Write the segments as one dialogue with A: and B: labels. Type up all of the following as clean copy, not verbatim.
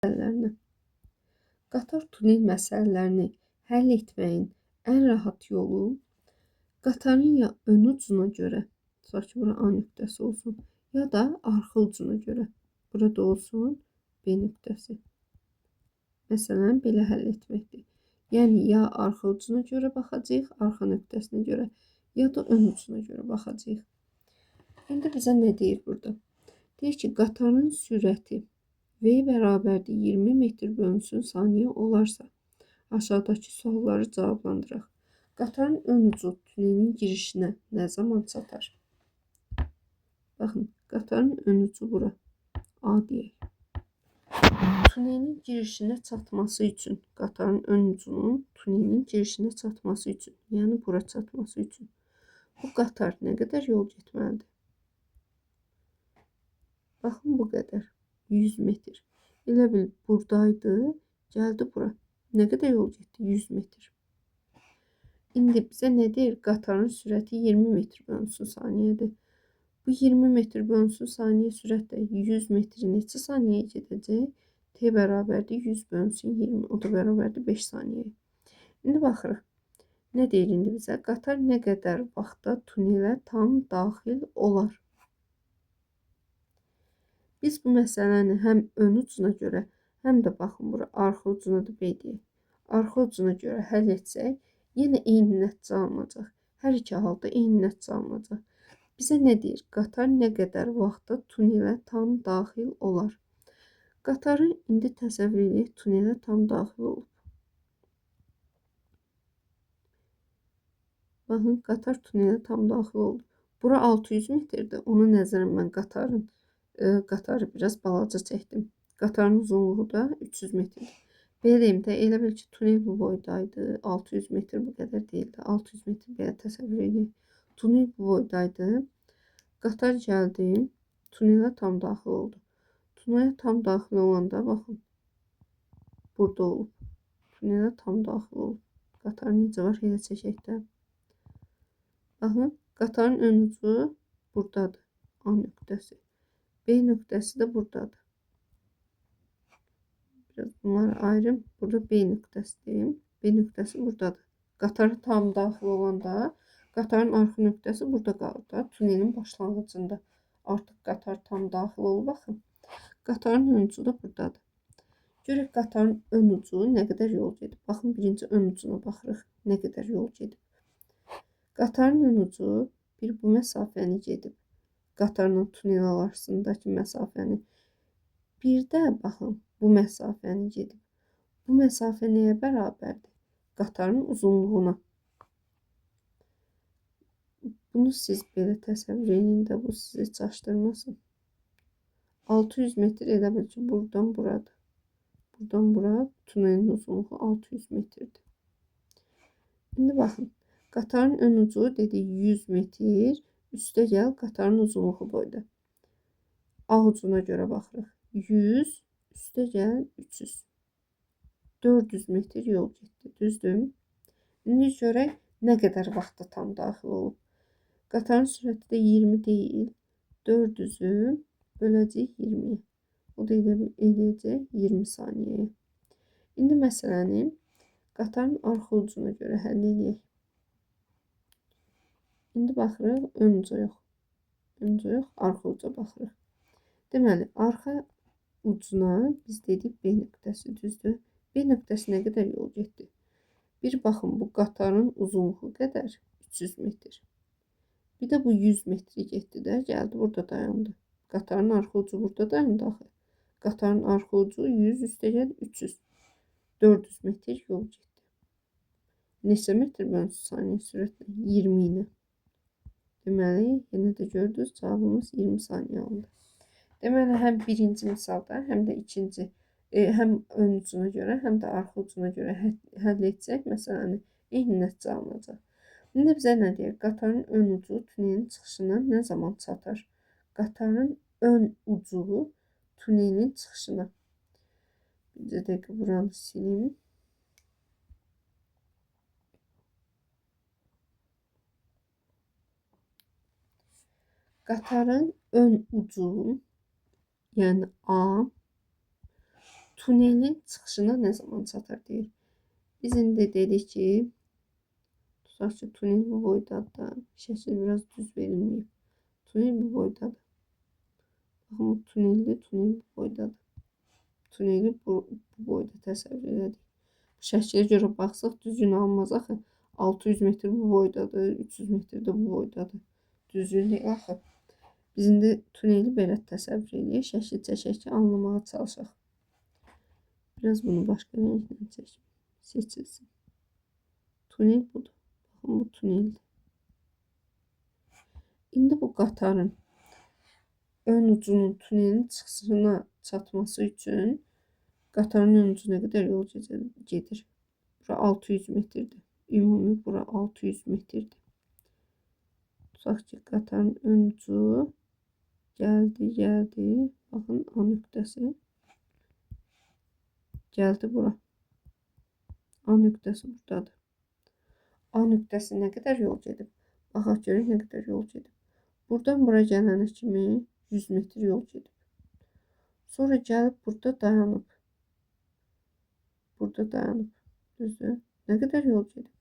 A: məsələlərini. Qatar tunel məsələlərini həll etməyin ən rahat yolu qatarın ya ön ucuna görə, tutaq ki, bura A nöqtəsi olsun, ya da arxa ucuna görə, burada olsun B nöqtəsi. Məsələn, belə həll etməkdir. Yəni, ya arxa ucuna görə baxacağıq, arxa nöqtəsinə görə, ya da ön ucuna görə baxacağıq. İndi bizə nə deyir burada? Deyir ki, qatarın sürəti V bərabərdir 20 metr bölünsün saniyə olarsa, aşağıdakı sualları cavablandıraq. Qatarın ön ucu tunelin girişinə nə zaman çatar? Baxın, qatarın ön ucu bura. A deyək. Tunelin girişinə çatması üçün, qatarın ön ucunun tunelin girişinə çatması üçün, yəni bura çatması üçün, bu qatar nə qədər yol getməlidir? Baxın, bu qədər. 100 metr. Elə bil buradaydı, gəldi bura. Nə qədər yol getdi? 100 metr. İndi bizə nə deyir? Qatarın sürəti 20 metr bölünsün saniyədir. Bu 20 metr bölünsün saniyə sürətlə 100 metri neçə saniyəyə gedəcək? T bərabərdir 100 bölünsün 20. O da bərabərdir 5 saniyəyə. İndi baxırıq. Nə deyir indi bizə? Qatar nə qədər vaxtda tunelə tam daxil olar? Biz bu məsələni həm ön ucuna görə, həm də baxın bura arxa ucuna da deyək. Arxa ucuna görə həll etsək, yenə eyni nəticə alınacaq. Hər iki halda eyni nəticə alınacaq. Bizə nə deyir? Qatar nə qədər vaxtda tunelə tam daxil olar? Qatarı indi təsəvvür edək, tunelə tam daxil olub. Baxın, qatar tunelə tam daxil oldu. Bura 600 metrdir. Ona nəzərən mən qatarı biraz balaca çəkdim. Qatarın uzunluğu da 300 metrdir. Belə deyim də, elə bil ki, tunel bu boydaydı. 600 metr bu qədər deyildi. 600 metr belə təsəvvür edin. Tunel bu boydaydı. Qatar gəldi. Tunelə tam daxil oldu. Tunelə tam daxil olanda, baxın, burada olub. Tunelə tam daxil olub. Qatar necə var? Elə çəkək də. Baxın, qatarın ön ucu buradadır. A nöqtəsi. B nöqtəsi də buradadır. Biraz bunları ayırım. Burada B nöqtəsidir. B nöqtəsi buradadır. Qatarı tam daxil olanda qatarın arxa nöqtəsi burada qalır da. Tunelin başlanğıcında. Artıq qatar tam daxil olub. Baxın. Qatarın ön ucu da buradadır. Görək qatarın ön ucu nə qədər yol gedib. Baxın, birinci ön ucuna baxırıq. Nə qədər yol gedib. Qatarın ön ucu bir bu məsafəni gedib. Qatarla tunel arasındakı məsafəni. Bir də baxın, bu məsafəni gedib. Bu məsafə nəyə bərabərdir? Qatarın uzunluğuna. Bunu siz belə təsəvvür edin də, bu sizi çaşdırmasın. 600 metr elə bil ki, buradan buradır. Buradan bura tunelin uzunluğu 600 metrdir. İndi baxın, qatarın ön ucu dedik 100 metr. Üstə gəl, qatarın uzunluğu boyda. A ucuna görə baxırıq. 100, üstə gəl 300. 400 metr yol getdi, düzdür? İndi görək nə qədər vaxtda tam daxil olub. Qatarın sürəti də 20 deyil. 400-ü böləcək 20-yə. O da eləyəcək 20 saniyəyə. İndi məsələni qatarın arxa ucuna görə həll edək. İndi baxırıq, ön uca yox. Ön uca yox, arxa uca baxırıq. Deməli, arxa ucuna biz dedik B nöqtəsi, düzdür? B nöqtəsi nə qədər yol getdi? Bir baxın, bu qatarın uzunluğu qədər 300 metr. Bir də bu 100 metri getdi də, gəldi burada dayandı. Qatarın arxa ucu burada dayandı axı. Qatarın arxa ucu 100, üstə gəl 300. 400 metr yol getdi. Neçə metr bölünsün saniyə sürətlə? 20 ilə. Deməli, yenə də gördünüz, cavabımız 20 saniyə alındı. Deməli, həm birinci misalda, həm də ikinci, həm ön ucuna görə, həm də arxa ucuna görə həll etsək, məsələni eyni nəticə alınacaq. İndi bizə nə deyir? Qatarın ön ucu tunelin çıxışına nə zaman çatar? Qatarın ön ucu tunelin çıxışına. Bir dəqiqə buranı silim. Qatarın ön ucu, yəni A, tunelin çıxışına nə zaman çatar deyir. Biz indi dedik ki, tutaq ki, tunel bu boydadır da. Şəkil biraz düz verilməyib. Tunel bu boydadır. Baxın, bu tuneldir, tunel bu boydadır. Tuneli bu boyda təsəvvür edirik. Bu şəklə görə baxsaq düzgün alınmaz axı. 600 metr bu boydadır, 300 metr də bu boydadır. Düzgün deyil axı. Biz indi tuneli belə təsəvvür edirik. Şəkil çəkək ki, anlamağa çalışaq. Biraz bunu başqa rənglə seçilsin. Tunel budur. Baxın, bu tuneldir. İndi bu qatarın ön ucunun tunelin çıxışına çatması üçün qatarın ön ucu nə qədər yol gedir? Bura 600 metrdir. Ümumi bura 600 metrdir. Tutaq ki, qatarın ön ucu gəldi. Baxın, A nöqtəsi. Gəldi bura. A nöqtəsi buradadır. A nöqtəsi nə qədər yol gedib? Baxaq görək nə qədər yol gedib. Buradan bura gələnə kimi 100 metr yol gedib. Sonra gəlib burada dayanıb. Düzdür? Nə qədər yol gedib?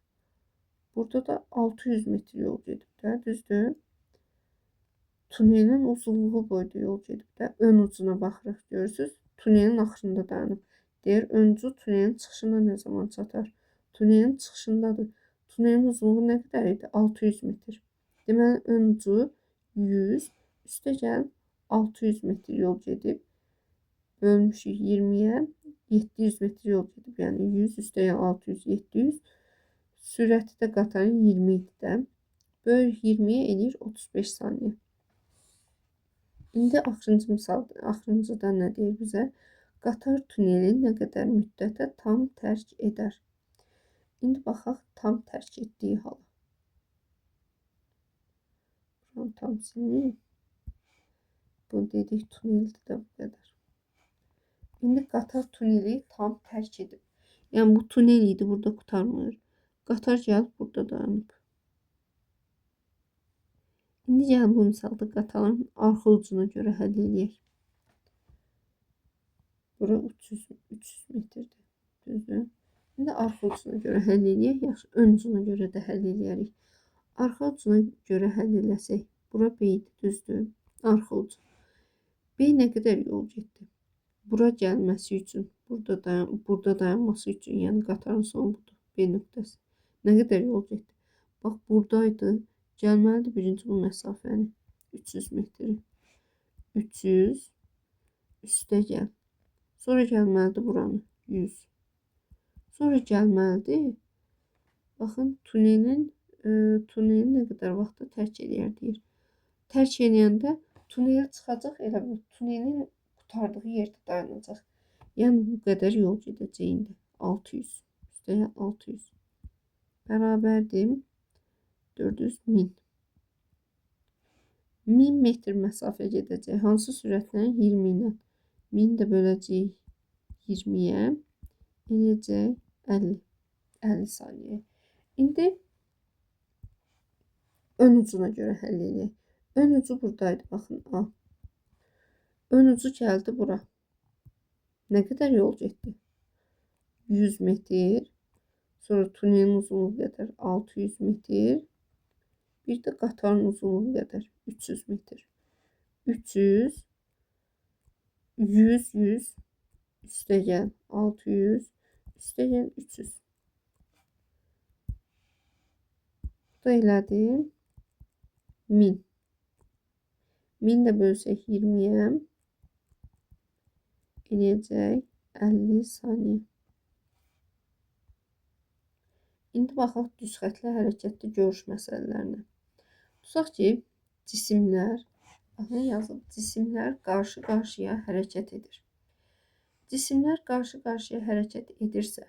A: Burada da 600 metr yol gedib də, düzdür? Tunelin uzunluğu boyda yol gedib də. Ön ucuna baxırıq, görürsünüz? Tunelin axırında dayanıb. Deyir, ön ucu tunelin çıxışına nə zaman çatar? Tunelin çıxışındadır. Tunelin uzunluğu nə qədər idi? 600 metr. Deməli, ön ucu 100, üstə gəl 600 metr yol gedib. Bölmüşük 20'ye 700 metr yol gedib. Yəni 100 üstə gəl 600, 700. Sürəti də qatarın 20 idi də. Böl 20'ye eləyir 35 saniyə. İndi axırıncı misaldır. Axırıncıda nə deyir bizə? Qatar tuneli nə qədər müddətə tam tərk edər? İndi baxaq tam tərk etdiyi hala. Buranı tam silməyim. Bu dedik tuneldir də bu qədər. İndi qatar tuneli tam tərk edib. Yəni bu tunel idi, burada qurtarmır. Qatar gəlib burada dayanıb. İndi gəlin bu misalda qatarın arxa ucuna görə həll edək. Bura 300 metrdir. Düzdür? İndi arxa ucuna görə həll edək. Yaxşı, ön ucuna görə də həll edərik. Arxa ucuna görə həll eləsək, bura B idi, düzdür? Arxa ucu. B nə qədər yol getdi? Bura gəlməsi üçün, burada dayanması üçün, yəni qatarın sonu budur, B nöqtəsi. Nə qədər yol getdi? Bax, buradaydı. Gəlməlidir birinci bu məsafəni. 300 metri. 300 üstə gəl. Sonra gəlməlidir buranı. 100. Sonra gəlməlidir. Baxın, tunelin nə qədər vaxtda tərk edər deyir. Tərk edəndə tuneli çıxacaq, elə bu tunelin qurtardığı yerdə dayanacaq. Yəni bu qədər yol gedəcək indi. 600. Üstəyə 600. Bərabərdir 400.000. 1000 metr məsafə gedəcək. Hansı sürətlə? 20 ilə. 1000 də böləcəyik 20'ye. Eləyəcək 50 saniyə. İndi ön ucuna görə həll edək. Ön ucu buradaydı. Baxın, A. Ön ucu gəldi bura. Nə qədər yol getdi? 100 metr. Sonra tunelin uzunluğu qədər 600 metr. Bir də qatarın uzunluğu qədər 300 metr. 300, 100, 100, üstə gəl 600, üstə gəl 300. Bu da elədi 1000. 1000 də bölsək 20'ye eləyəcək 50 saniyə. İndi baxaq düz xətlə hərəkətli görüş məsələlərinə. Tutaq ki, cisimlər, baxın yazılıb, cisimlər qarşı-qarşıya hərəkət edir. Cisimlər qarşı-qarşıya hərəkət edirsə,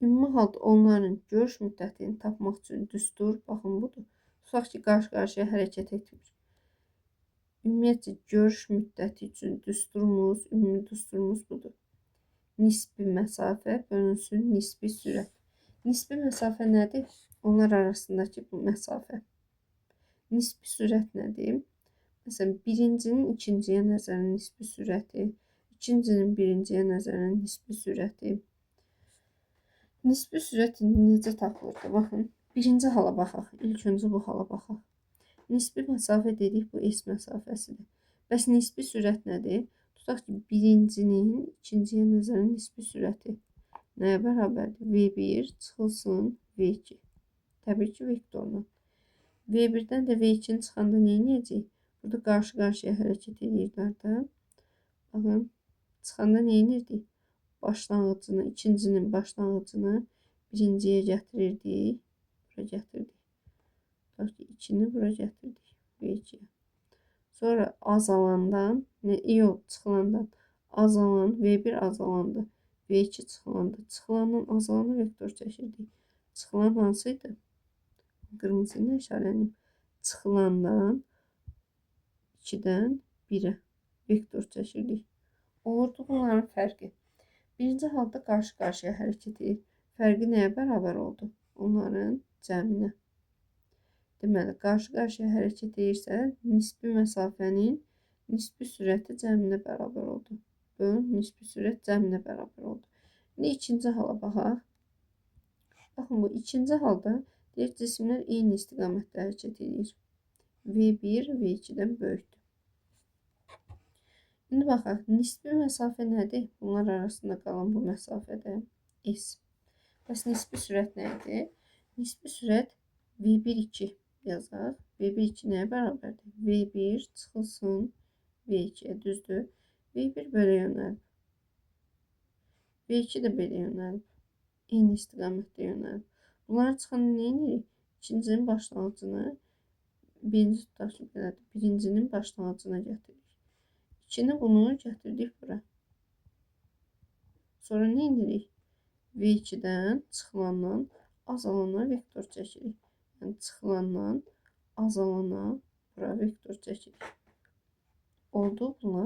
A: ümumi halda onların görüş müddətini tapmaq üçün düstur, baxın budur. Tutaq ki, qarşı-qarşıya hərəkət etmir. Ümumiyyətcə, görüş müddəti üçün düsturumuz, ümumi düsturumuz budur. Nisbi məsafə bölünsün nisbi sürət. Nisbi məsafə nədir? Onlar arasındakı bu məsafə. Nisbi sürət nədir? Məsələn, birincinin ikinciyə nəzərin nisbi sürəti, İkincinin birinciyə nəzərən nisbi sürəti. Nisbi sürət necə tapılırdı? Baxın, birinci hala baxaq. İlk öncə bu hala baxaq. Nisbi məsafə dedik, bu S məsafəsidir. Bəs nisbi sürət nədir? Tutaq ki, birincinin ikinciyə nəzərən nisbi sürəti nəyə bərabərdir? V1 çıxılsın V2. Təbii ki, vektorla. V1-dən də V2-ni çıxanda nə edəcək? Burada qarşı-qarşıya hərəkət edirlər də. Baxın, çıxanda nə edirdik? Başlanğıcını, ikincinin başlanğıcını birinciyə gətirirdik. Bura gətirdik. Tutaq ki, 2-ni bura gətirdik. V2-yə. Sonra azalandan, yox, çıxılandan azalan, V1 azalandı. V2 çıxılandı. Çıxılandan azalana vektor çəkirdik. Çıxılan hansıydı? Qırmızı ilə işarələyim. Çıxılandan 2-dən 1-ə vektor çəkirdik. Olurdu bunların fərqi. Birinci halda qarşı-qarşıya hərəkət edir. Fərqi nəyə bərabər oldu? Onların cəminə. Deməli, qarşı-qarşıya hərəkət edirsə, nisbi məsafənin nisbi sürəti cəminə bərabər oldu. Bölün, nisbi sürət cəminə bərabər oldu. İndi ikinci hala baxaq. Baxın, bu ikinci halda deyir, cisimlər eyni istiqamətdə hərəkət edir. V1 V2-dən böyükdür. İndi baxaq, nisbi məsafə nədir? Bunlar arasında qalan bu məsafədə S. Bəs nisbi sürət nə idi? Nisbi sürət V1-2 yazaq. V1-2 nəyə bərabərdir? V1 çıxılsın V2-yə, düzdür? V1 belə yönəlib. V2 də belə yönəlib. Eyni istiqamətdə yönəlib. Bunları çıxanda nə edirik? İkincinin başlanğıcını birincinin başlanğıcına gətiririk. 2-ni bunu gətirdik bura. Sonra nə edirik? V2-dən çıxılandan azalana vektor çəkirik. Yəni çıxılandan azalana bura vektor çəkirik. Oldu bunlar.